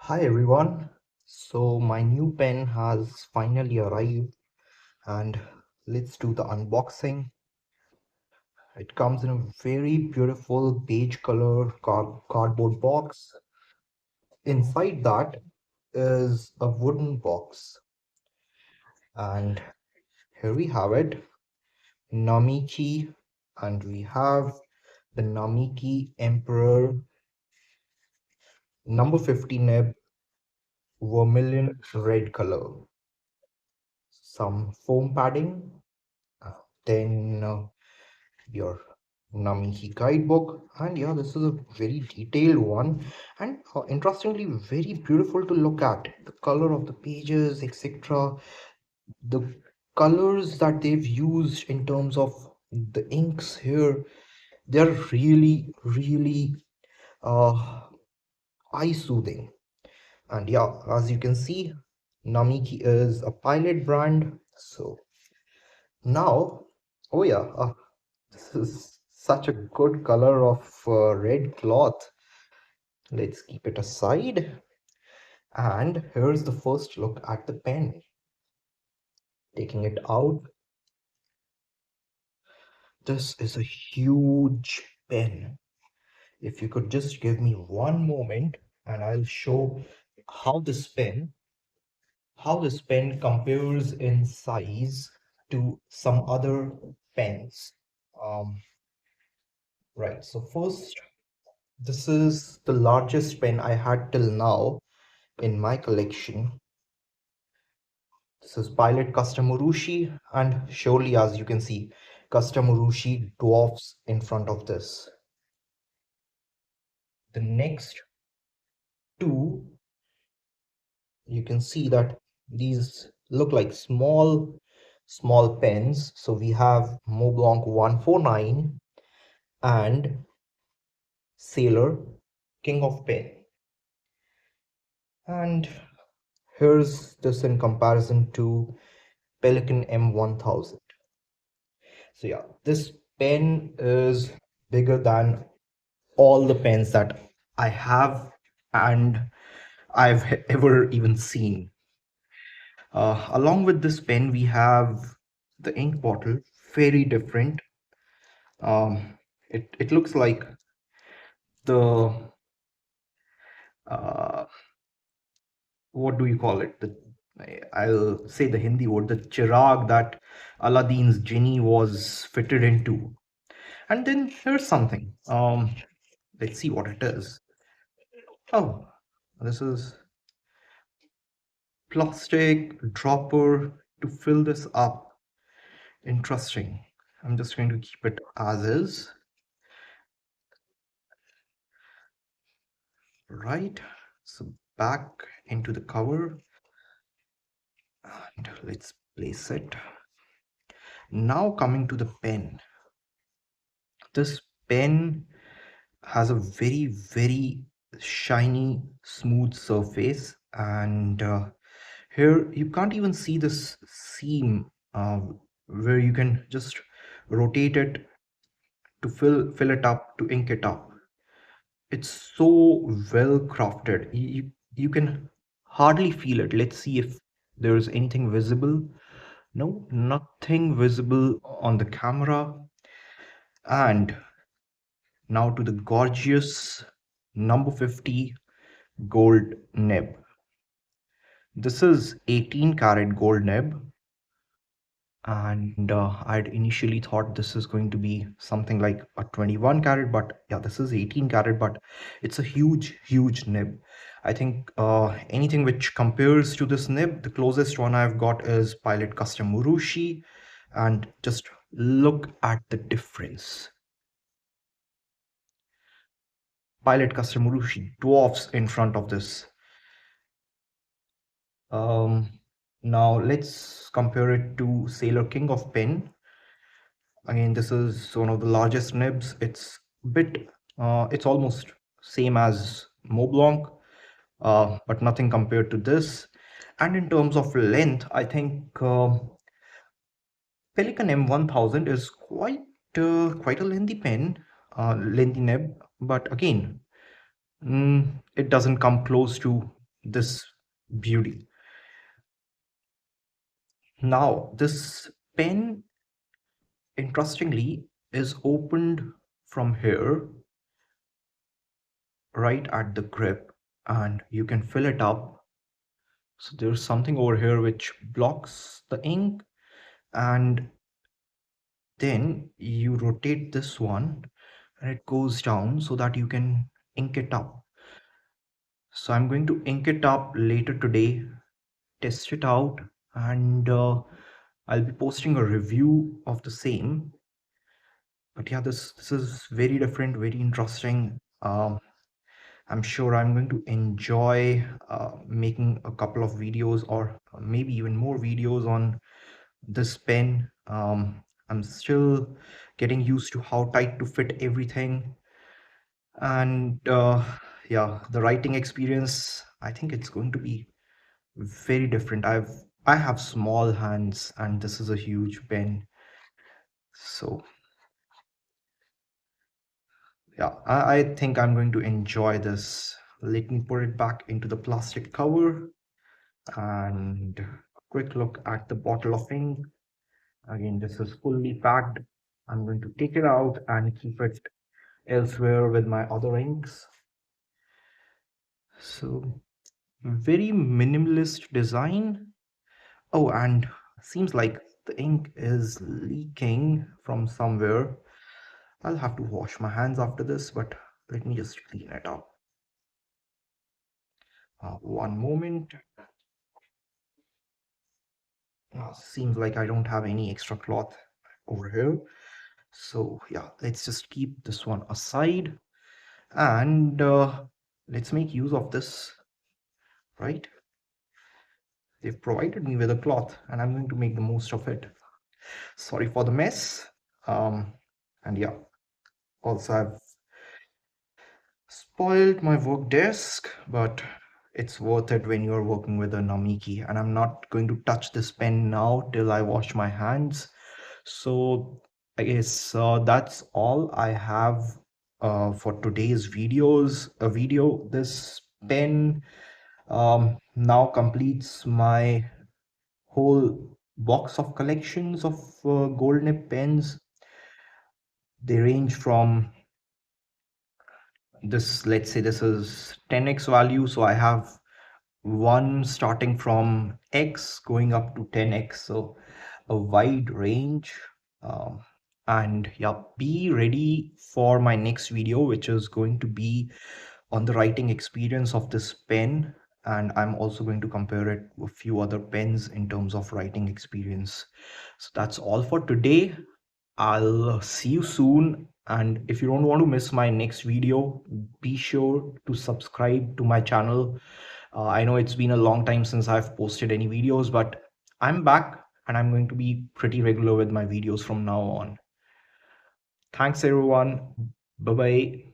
Hi everyone. So my new pen has finally arrived and let's do the unboxing. It comes in a very beautiful beige color cardboard box. Inside that is a wooden box and here we have it, Namiki, and we have the Namiki Emperor number 50 nib vermilion red color. Some foam padding, then your Namiki guidebook, and yeah, this is a very detailed one and interestingly very beautiful to look at. The color of the pages, etc. The colors that they've used in terms of the inks here, they're really uh, eye soothing. And yeah, as you can see, Namiki is a pilot brand. So now, oh yeah, this is such a good color of red cloth. Let's keep it aside. And here's the first look at the pen. Taking it out, this is a huge pen. If you could just give me one moment and I'll show how this pen, how this pen compares in size to some other pens. Um, right, so first, this is the largest pen I had till now in my collection. This is Pilot Custom Urushi, and surely, as you can see, Custom Urushi dwarfs in front of this. The next two, you can see that these look like small pens. So we have Montblanc 149 and Sailor King of Pen. And here's this in comparison to Pelikan M1000. So yeah, this pen is bigger than all the pens that I have and I've ever even seen. Along with this pen, we have the ink bottle, very different. It looks like the uh, what do you call it? I'll say the Hindi word, the chirag that Aladdin's genie was fitted into. And then here's something. Let's see what it is. Oh, this is plastic dropper to fill this up. Interesting. I'm just going to keep it as is. Right. So back into the cover and let's place it. Now coming to the pen. This pen has a very shiny smooth surface and here you can't even see this seam where you can just rotate it to fill it up, to ink it up. It's so well crafted. You can hardly feel it. Let's see if there's anything visible. No, nothing visible on the camera. And now to the gorgeous number 50 gold nib. This is 18 karat gold nib, and I'd initially thought this is going to be something like a 21 karat, but yeah, this is 18 karat, but it's a huge nib. I think anything which compares to this nib, the closest one I've got is Pilot Custom Urushi, and just look at the difference. Pilot Custom Urushi dwarfs in front of this. Um, Now let's compare it to Sailor King of Pen. Again, this is one of the largest nibs. It's almost same as Montblanc, but nothing compared to this. And in terms of length, I think Pelikan M1000 is quite a lengthy pen, lengthy nib. But again, it doesn't come close to this beauty. Now, this pen, interestingly, is opened from here, right at the grip, and you can fill it up. So there's something over here which blocks the ink, and then you rotate this one and it goes down so that you can ink it up. So I'm going to ink it up later today, test it out, and I'll be posting a review of the same. But yeah, this is very different, very interesting. I'm sure I'm going to enjoy making a couple of videos, or maybe even more videos on this pen. I'm still getting used to how tight to fit everything. And yeah, the writing experience, I think it's going to be very different. I have small hands and this is a huge pen. So yeah, I think I'm going to enjoy this. Let me put it back into the plastic cover and a quick look at the bottle of ink. Again, this is fully packed. I'm going to take it out and keep it elsewhere with my other inks. So very minimalist design. Oh, and seems like the ink is leaking from somewhere. I'll have to wash my hands after this, but let me just clean it up. One moment. Seems like I don't have any extra cloth over here. So yeah, let's just keep this one aside and let's make use of this, right? They've provided me with a cloth and I'm going to make the most of it. Sorry for the mess. And yeah, also I've spoiled my work desk, but it's worth it when you're working with a Namiki. And I'm not going to touch this pen now till I wash my hands. So I guess that's all I have for today's video. This pen now completes my whole box of collections of gold nib pens. They range from this, let's say this is 10x value, so I have one starting from x going up to 10x, so a wide range. um, and yeah, be ready for my next video, which is going to be on the writing experience of this pen, and I'm also going to compare it with a few other pens in terms of writing experience. So that's all for today. I'll see you soon. And if you don't want to miss my next video, be sure to subscribe to my channel. I know it's been a long time since I've posted any videos, but I'm back and I'm going to be pretty regular with my videos from now on. Thanks, everyone. Bye bye.